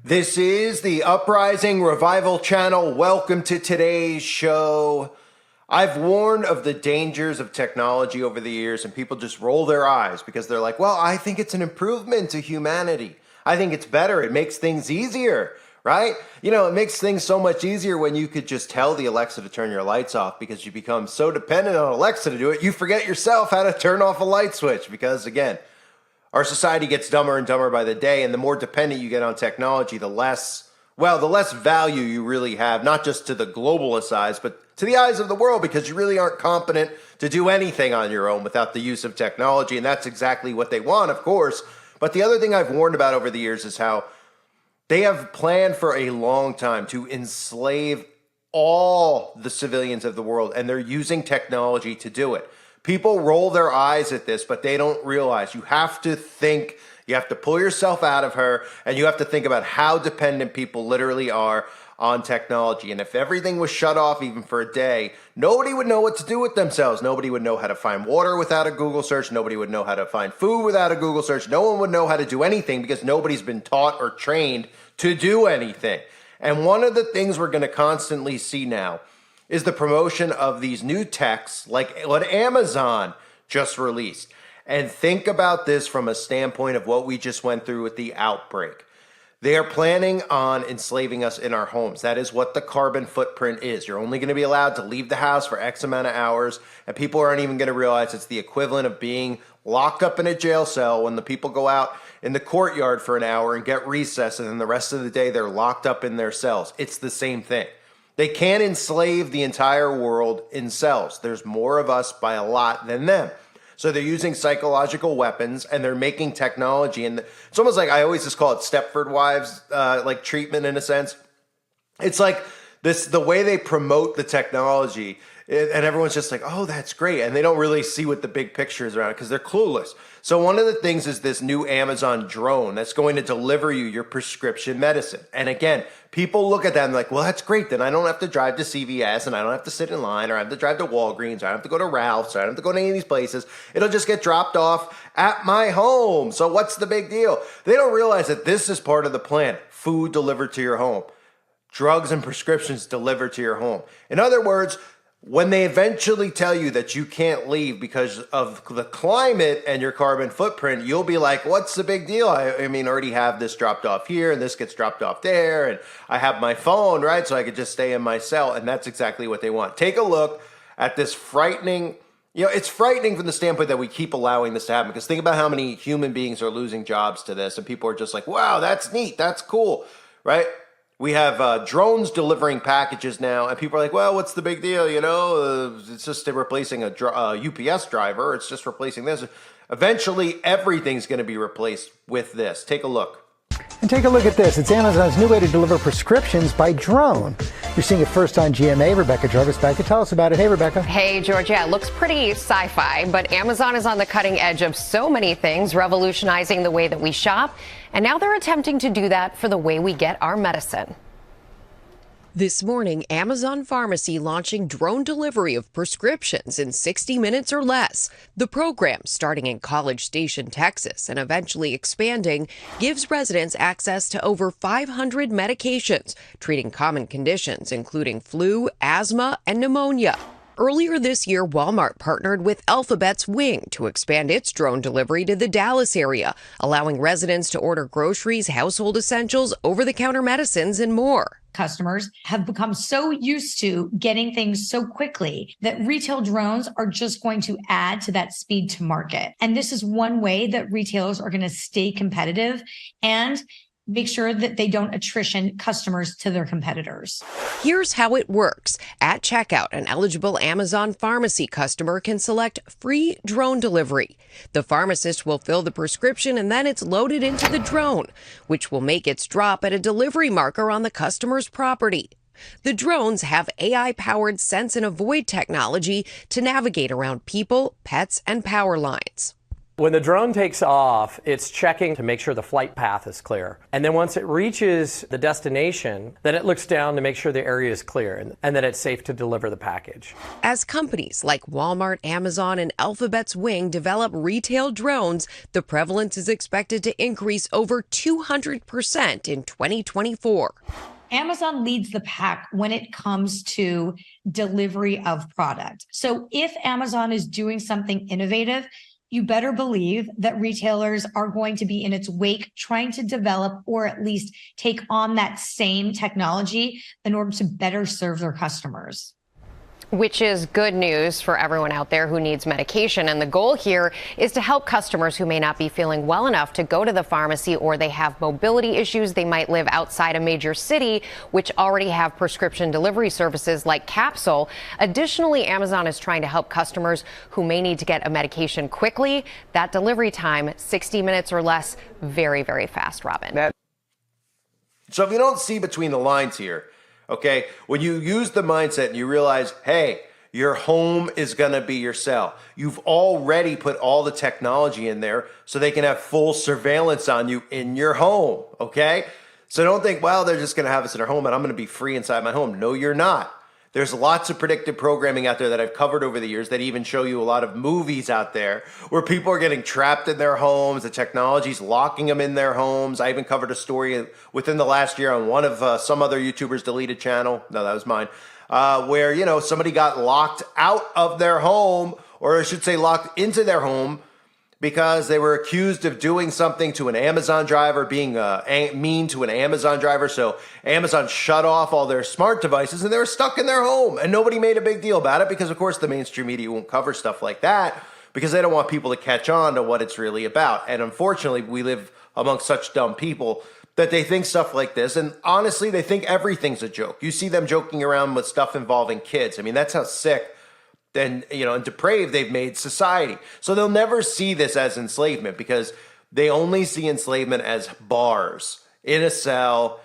This is the Uprising Revival channel. Welcome to today's show. I've warned of the dangers of technology over the years, and people just roll their eyes because they're like, well, I think it's an improvement to humanity. I think it's better. It makes things easier, right? You know, it makes things so much easier when you could just tell the Alexa to turn your lights off because you become so dependent on Alexa to do it, you forget yourself how to turn off a light switch because, again, our society gets dumber and dumber by the day, and the more dependent you get on technology, the less value you really have, not just to the globalist eyes, but to the eyes of the world, because you really aren't competent to do anything on your own without the use of technology, and that's exactly what they want, of course. But the other thing I've warned about over the years is how they have planned for a long time to enslave all the civilians of the world, and they're using technology to do it. People roll their eyes at this, but they don't realize you have to think, you have to pull yourself out of her, and you have to think about how dependent people literally are on technology. And if everything was shut off even for a day, nobody would know what to do with themselves. Nobody would know how to find water without a Google search. Nobody would know how to find food without a Google search. No one would know how to do anything because nobody's been taught or trained to do anything. And one of the things we're going to constantly see now is the promotion of these new techs like what Amazon just released. And think about this from a standpoint of what we just went through with the outbreak. They are planning on enslaving us in our homes. That is what the carbon footprint is. You're only going to be allowed to leave the house for X amount of hours, and people aren't even going to realize it's the equivalent of being locked up in a jail cell when the people go out in the courtyard for an hour and get recess, and then the rest of the day they're locked up in their cells. It's the same thing. They can't enslave the entire world in cells. There's more of us by a lot than them. So they're using psychological weapons, and they're making technology. And it's almost like, I always just call it Stepford Wives like treatment in a sense. It's like this, the way they promote the technology, and everyone's just like, oh, that's great. And they don't really see what the big picture is around it because they're clueless. So one of the things is this new Amazon drone that's going to deliver you your prescription medicine. And again, people look at that and like, well, that's great. Then I don't have to drive to CVS, and I don't have to sit in line, or I have to drive to Walgreens, or I don't have to go to Ralph's, or I don't have to go to any of these places. It'll just get dropped off at my home. So what's the big deal? They don't realize that this is part of the plan. Food delivered to your home. Drugs and prescriptions delivered to your home. In other words, when they eventually tell you that you can't leave because of the climate and your carbon footprint, you'll be like, what's the big deal? I mean, I already have this dropped off here, and this gets dropped off there, and I have my phone, right? So I could just stay in my cell, and that's exactly what they want. Take a look at this frightening, it's frightening from the standpoint that we keep allowing this to happen, because think about how many human beings are losing jobs to this, and people are just like, wow, that's neat, that's cool, right? We have drones delivering packages now, and people are like, well, what's the big deal? It's just replacing a UPS driver. It's just replacing this. Eventually, everything's going to be replaced with this. Take a look. And take a look at this. It's Amazon's new way to deliver prescriptions by drone. You're seeing it first on GMA. Rebecca Jarvis back to tell us about it. Hey, Rebecca. Hey, George. Yeah, it looks pretty sci-fi, but Amazon is on the cutting edge of so many things, revolutionizing the way that we shop. And now they're attempting to do that for the way we get our medicine. This morning, Amazon Pharmacy launching drone delivery of prescriptions in 60 minutes or less. The program, starting in College Station, Texas, and eventually expanding, gives residents access to over 500 medications, treating common conditions including flu, asthma, and pneumonia. Earlier this year, Walmart partnered with Alphabet's Wing to expand its drone delivery to the Dallas area, allowing residents to order groceries, household essentials, over-the-counter medicines, and more. Customers have become so used to getting things so quickly that retail drones are just going to add to that speed to market. And this is one way that retailers are going to stay competitive and make sure that they don't attrition customers to their competitors. Here's how it works. At checkout, an eligible Amazon Pharmacy customer can select free drone delivery. The pharmacist will fill the prescription, and then it's loaded into the drone, which will make its drop at a delivery marker on the customer's property. The drones have AI-powered sense and avoid technology to navigate around people, pets, and power lines. When the drone takes off, it's checking to make sure the flight path is clear. And then once it reaches the destination, then it looks down to make sure the area is clear and that it's safe to deliver the package. As companies like Walmart, Amazon, and Alphabet's Wing develop retail drones, the prevalence is expected to increase over 200% in 2024. Amazon leads the pack when it comes to delivery of product. So if Amazon is doing something innovative, you better believe that retailers are going to be in its wake trying to develop or at least take on that same technology in order to better serve their customers. Which is good news for everyone out there who needs medication. And the goal here is to help customers who may not be feeling well enough to go to the pharmacy, or they have mobility issues. They might live outside a major city, which already have prescription delivery services like Capsule. Additionally, Amazon is trying to help customers who may need to get a medication quickly. That delivery time, 60 minutes or less, very, very fast, Robin. So if you don't see between the lines here, okay, when you use the mindset and you realize, hey, your home is going to be your cell. You've already put all the technology in there so they can have full surveillance on you in your home, okay? So don't think, well, they're just going to have us in our home and I'm going to be free inside my home. No, you're not. There's lots of predictive programming out there that I've covered over the years that even show you a lot of movies out there where people are getting trapped in their homes. The technology's locking them in their homes. I even covered a story within the last year on one of some other YouTuber's deleted channel. No, that was mine. Where, you know, somebody got locked out of their home, or I should say locked into their home, because they were accused of doing something to an Amazon driver, being mean to an Amazon driver. So Amazon shut off all their smart devices and they were stuck in their home. And nobody made a big deal about it because, of course, the mainstream media won't cover stuff like that because they don't want people to catch on to what it's really about. And unfortunately, we live amongst such dumb people that they think stuff like this. And honestly, they think everything's a joke. You see them joking around with stuff involving kids. I mean, that's how sick and, you know, and depraved they've made society. So they'll never see this as enslavement because they only see enslavement as bars in a cell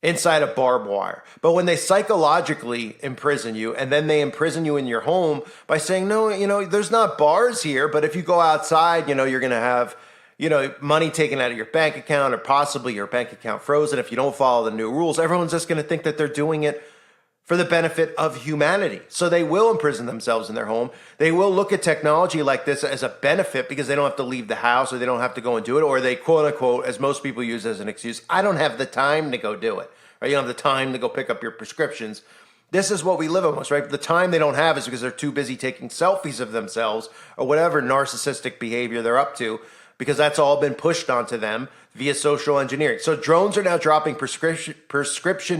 inside a barbed wire. But when they psychologically imprison you and then they imprison you in your home by saying, no, you know, there's not bars here, but if you go outside, you know, you're going to have, you know, money taken out of your bank account or possibly your bank account frozen if you don't follow the new rules. Everyone's just going to think that they're doing it for the benefit of humanity. So they will imprison themselves in their home. They will look at technology like this as a benefit because they don't have to leave the house or they don't have to go and do it, or they quote unquote, as most people use as an excuse, I don't have the time to go do it. Or you don't have the time to go pick up your prescriptions. This is what we live amongst, right? The time they don't have is because they're too busy taking selfies of themselves or whatever narcissistic behavior they're up to, because that's all been pushed onto them via social engineering. So drones are now dropping prescription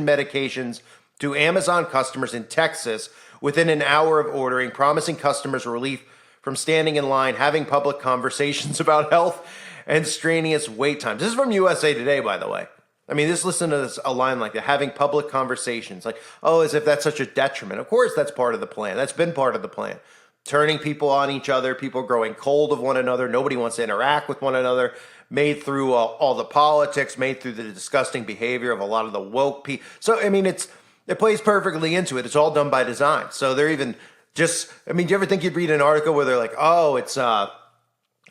medications to Amazon customers in Texas within an hour of ordering, promising customers relief from standing in line, having public conversations about health, and strenuous wait times. This is from USA Today, by the way. I mean, just listen to this, a line like that, having public conversations, like, oh, as if that's such a detriment. Of course, that's part of the plan. That's been part of the plan. Turning people on each other, people growing cold of one another. Nobody wants to interact with one another. Made through all the politics, made through the disgusting behavior of a lot of the woke people. So, I mean, it plays perfectly into it. It's all done by design. So they're even just, I mean, do you ever think you'd read an article where they're like, oh, it's,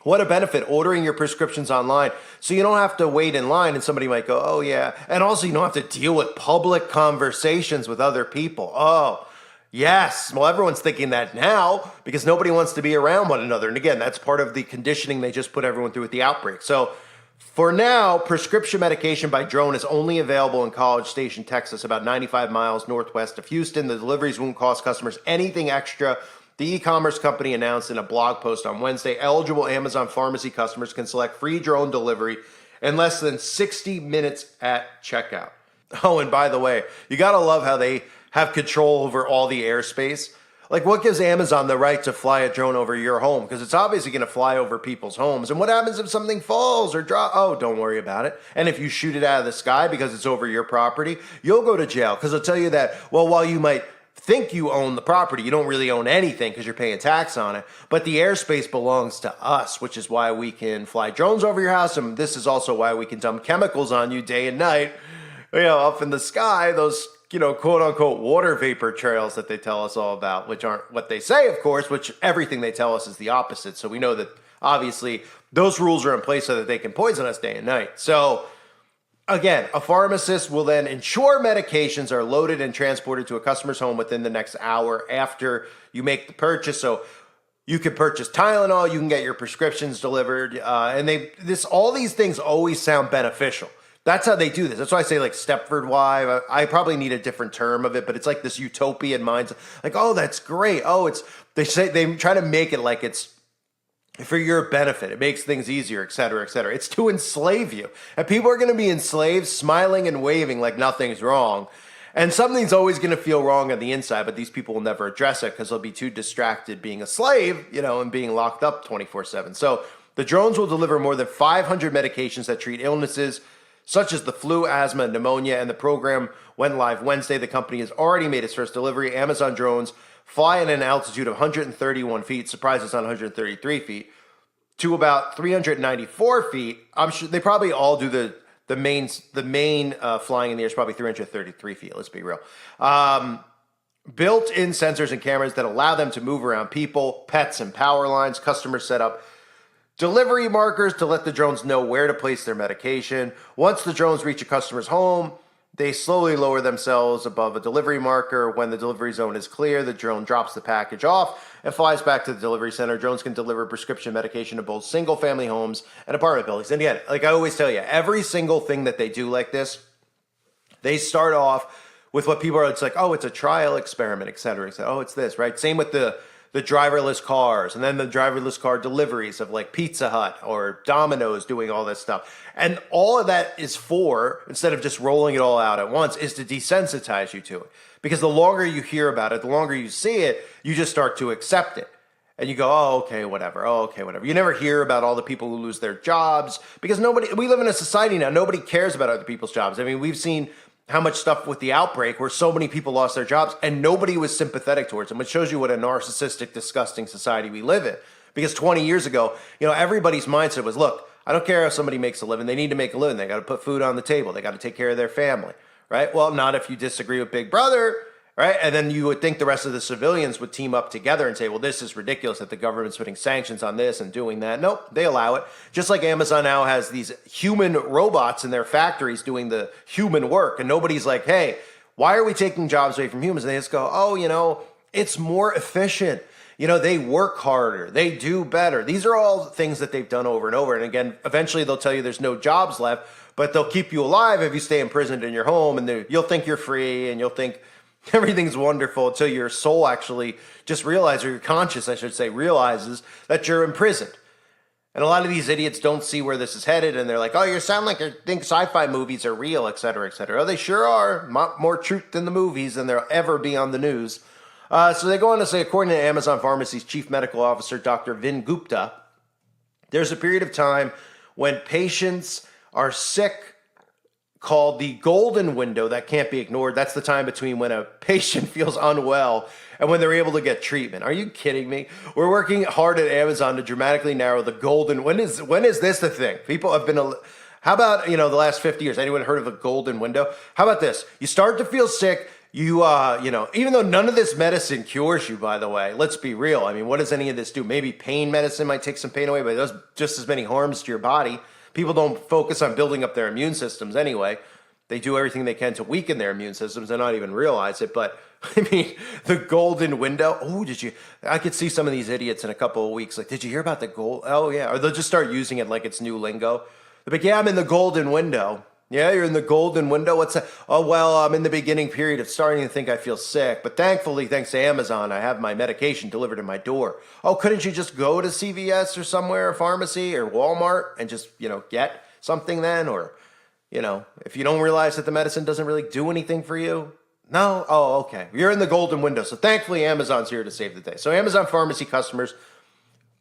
what a benefit ordering your prescriptions online. So you don't have to wait in line and somebody might go, oh yeah. And also you don't have to deal with public conversations with other people. Oh, yes. Well, everyone's thinking that now because nobody wants to be around one another. And again, that's part of the conditioning they just put everyone through with the outbreak. So for now, prescription medication by drone is only available in College Station, Texas, about 95 miles northwest of Houston. The deliveries won't cost customers anything extra. The e-commerce company announced in a blog post on Wednesday, eligible Amazon pharmacy customers can select free drone delivery in less than 60 minutes at checkout. Oh, and by the way, you got to love how they have control over all the airspace. Like, what gives Amazon the right to fly a drone over your home? Because it's obviously going to fly over people's homes. And what happens if something falls or drops? Oh, don't worry about it. And if you shoot it out of the sky because it's over your property, you'll go to jail. Because they'll tell you that, well, while you might think you own the property, you don't really own anything because you're paying tax on it. But the airspace belongs to us, which is why we can fly drones over your house. And this is also why we can dump chemicals on you day and night, you know, up in the sky, those, you know, quote unquote water vapor trails that they tell us all about, which aren't what they say, of course, which everything they tell us is the opposite. So we know that obviously those rules are in place so that they can poison us day and night. So again, a pharmacist will then ensure medications are loaded and transported to a customer's home within the next hour after you make the purchase. So you can purchase Tylenol, you can get your prescriptions delivered, and all these things always sound beneficial. That's how they do this. That's why I say like Stepford wife. I probably need a different term of it, but it's like this utopian mindset. Like, oh, that's great. Oh, they try to make it like it's for your benefit. It makes things easier, et cetera, et cetera. It's to enslave you. And people are going to be enslaved, smiling and waving like nothing's wrong. And something's always going to feel wrong on the inside, but these people will never address it because they'll be too distracted being a slave, and being locked up 24/7. So the drones will deliver more than 500 medications that treat illnesses such as the flu, asthma, and pneumonia. And the program went live Wednesday. The company has already made its first delivery. Amazon drones fly at an altitude of 131 feet, surprises on 133 feet, to about 394 feet. I'm sure they probably all do the main flying in the air is probably 333 feet. Let's be real. Built-in sensors and cameras that allow them to move around people, pets, and power lines. Customers set up delivery markers to let the drones know where to place their medication. Once the drones reach a customer's home, they slowly lower themselves above a delivery marker. When the delivery zone is clear, the drone drops the package off and flies back to the delivery center. Drones can deliver prescription medication to both single-family homes and apartment buildings. And again, like I always tell you, every single thing that they do like this, they start off with what people are, it's like, oh, it's a trial experiment, et cetera, et cetera. Oh, it's this, right? Same with the driverless cars, and then the driverless car deliveries of like Pizza Hut or Domino's doing all this stuff. And all of that is for, instead of just rolling it all out at once, is to desensitize you to it. Because the longer you hear about it, the longer you see it, you just start to accept it. And you go, oh, okay, whatever. Oh, okay, whatever. You never hear about all the people who lose their jobs because we live in a society now, nobody cares about other people's jobs. I mean, we've seen how much stuff with the outbreak where so many people lost their jobs and nobody was sympathetic towards them, which shows you what a narcissistic, disgusting society we live in. Because 20 years ago, everybody's mindset was, look, I don't care if somebody makes a living. They need to make a living. They got to put food on the table. They got to take care of their family, right? Well, not if you disagree with Big Brother, right? And then you would think the rest of the civilians would team up together and say, well, this is ridiculous that the government's putting sanctions on this and doing that. Nope, they allow it. Just like Amazon now has these human robots in their factories doing the human work. And nobody's like, hey, why are we taking jobs away from humans? And they just go, oh, it's more efficient. They work harder. They do better. These are all things that they've done over and over. And again, eventually they'll tell you there's no jobs left, but they'll keep you alive if you stay imprisoned in your home. And you'll think you're free and you'll think everything's wonderful until your soul actually just realizes, or your conscience, I should say, realizes that you're imprisoned. And a lot of these idiots don't see where this is headed, and they're like, oh, you sound like you think sci-fi movies are real, et cetera, et cetera. Oh, they sure are. More truth in the movies than there'll ever be on the news. So they go on to say, according to Amazon Pharmacy's chief medical officer, Dr. Vin Gupta, there's a period of time when patients are sick called the golden window that can't be ignored. That's the time between when a patient feels unwell and when they're able to get treatment. Are you kidding me? We're working hard at Amazon to dramatically narrow the golden. When is this the thing? People have been. How about the last 50 years? Anyone heard of a golden window? How about this? You start to feel sick. You even though none of this medicine cures you, by the way, let's be real. I mean, what does any of this do? Maybe pain medicine might take some pain away, but it does just as many harms to your body. People don't focus on building up their immune systems anyway. They do everything they can to weaken their immune systems and not even realize it. But I mean, the golden window. Oh, I could see some of these idiots in a couple of weeks. Like, did you hear about the gold? Oh, yeah. Or they'll just start using it like it's new lingo. They're like, yeah, I'm in the golden window. Yeah, you're in the golden window. What's that? Oh, well, I'm in the beginning period of starting to think I feel sick. But thankfully, thanks to Amazon, I have my medication delivered to my door. Oh, couldn't you just go to CVS or somewhere, a pharmacy or Walmart and just, get something then? Or, if you don't realize that the medicine doesn't really do anything for you? No? Oh, okay. You're in the golden window. So thankfully, Amazon's here to save the day. So Amazon Pharmacy customers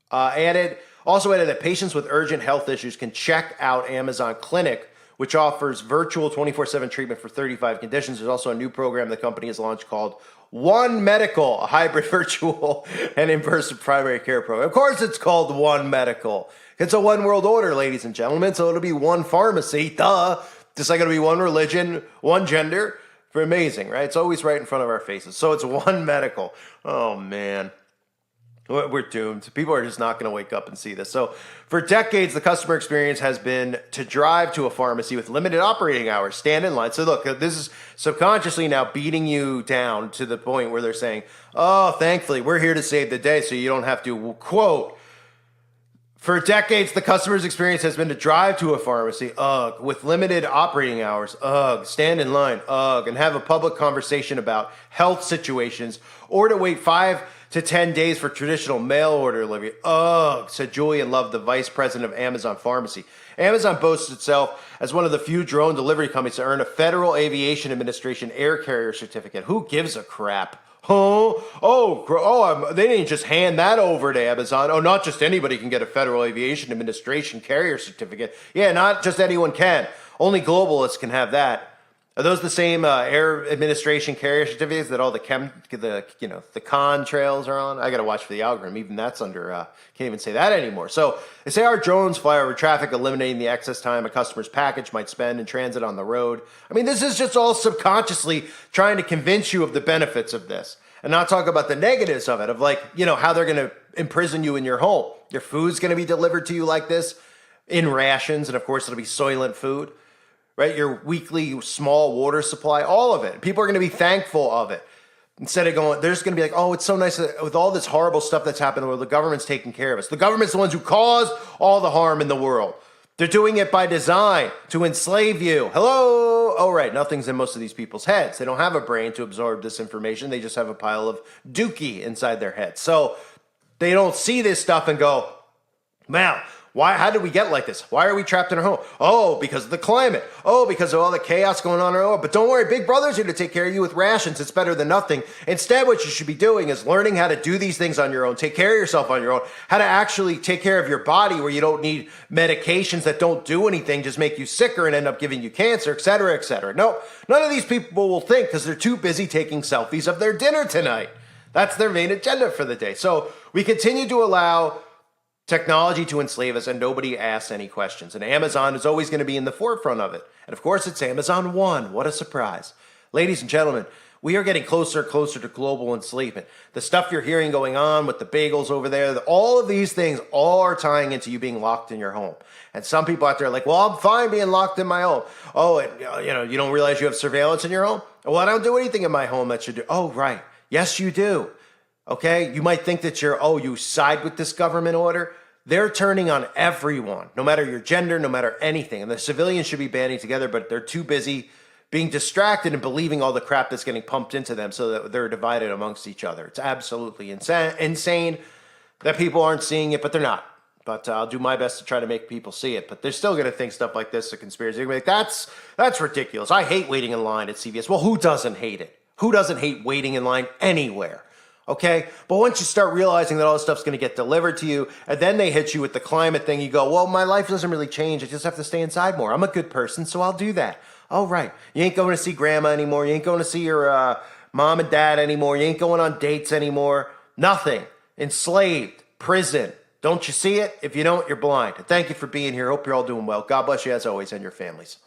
also added that patients with urgent health issues can check out Amazon Clinic, which offers virtual 24/7 treatment for 35 conditions. There's also a new program the company has launched called One Medical, a hybrid virtual and in-person primary care program. Of course it's called One Medical. It's a one world order, ladies and gentlemen, so it'll be one pharmacy, duh. Just like it'll be one religion, one gender. For amazing, right? It's always right in front of our faces. So it's One Medical. Oh, man. We're doomed. People are just not going to wake up and see this. So for decades, the customer experience has been to drive to a pharmacy with limited operating hours, stand in line. So look, this is subconsciously now beating you down to the point where they're saying, oh, thankfully, we're here to save the day so you don't have to, quote, for decades, the customer's experience has been to drive to a pharmacy, with limited operating hours, stand in line, and have a public conversation about health situations, or to wait 5 to 10 days for traditional mail order delivery. Said Julian Love, the vice president of Amazon Pharmacy. Amazon boasts itself as one of the few drone delivery companies to earn a Federal Aviation Administration air carrier certificate. Who gives a crap? They didn't just hand that over to Amazon. Oh, not just anybody can get a Federal Aviation Administration carrier certificate. Yeah, not just anyone can. Only globalists can have that. Are those the same air administration carrier certificates that all the contrails are on? I got to watch for the algorithm. Even that's under, can't even say that anymore. So they say our drones fly over traffic, eliminating the excess time a customer's package might spend in transit on the road. I mean, this is just all subconsciously trying to convince you of the benefits of this and not talk about the negatives of it, of how they're going to imprison you in your home. Your food's going to be delivered to you like this in rations, and of course it'll be soylent food. Right? Your weekly small water supply, all of it. People are going to be thankful of it. Instead of going, they're just going to be like, oh, it's so nice that with all this horrible stuff that's happened in the world, the government's taking care of us. The government's the ones who caused all the harm in the world. They're doing it by design to enslave you. Hello? Oh, right. Nothing's in most of these people's heads. They don't have a brain to absorb this information. They just have a pile of dookie inside their head. So they don't see this stuff and go, wow, how did we get like this? Why are we trapped in our home? Oh, because of the climate. Oh, because of all the chaos going on in our world. But don't worry, Big Brother's here to take care of you with rations. It's better than nothing. Instead, what you should be doing is learning how to do these things on your own, take care of yourself on your own, how to actually take care of your body where you don't need medications that don't do anything, just make you sicker and end up giving you cancer, et cetera, et cetera. No, none of these people will think because they're too busy taking selfies of their dinner tonight. That's their main agenda for the day. So we continue to allow technology to enslave us, and nobody asks any questions. And Amazon is always going to be in the forefront of it. And of course, it's Amazon One. What a surprise. Ladies and gentlemen, we are getting closer and closer to global enslavement. The stuff you're hearing going on with the bagels over there, all of these things all are tying into you being locked in your home. And some people out there are like, well, I'm fine being locked in my home. Oh, you don't realize you have surveillance in your home? Well, I don't do anything in my home that should do. Oh, right. Yes, you do. Okay? You might think that you side with this government order. They're turning on everyone, no matter your gender, no matter anything. And the civilians should be banding together, but they're too busy being distracted and believing all the crap that's getting pumped into them so that they're divided amongst each other. It's absolutely insane that people aren't seeing it, but they're not. But I'll do my best to try to make people see it. But they're still going to think stuff like this, a conspiracy. They're going to be like, that's ridiculous. I hate waiting in line at CVS. Well, who doesn't hate it? Who doesn't hate waiting in line anywhere? Okay? But once you start realizing that all this stuff's going to get delivered to you, and then they hit you with the climate thing, you go, well, my life doesn't really change. I just have to stay inside more. I'm a good person, so I'll do that. Oh, right. You ain't going to see grandma anymore. You ain't going to see your mom and dad anymore. You ain't going on dates anymore. Nothing. Enslaved. Prison. Don't you see it? If you don't, you're blind. Thank you for being here. Hope you're all doing well. God bless you as always and your families.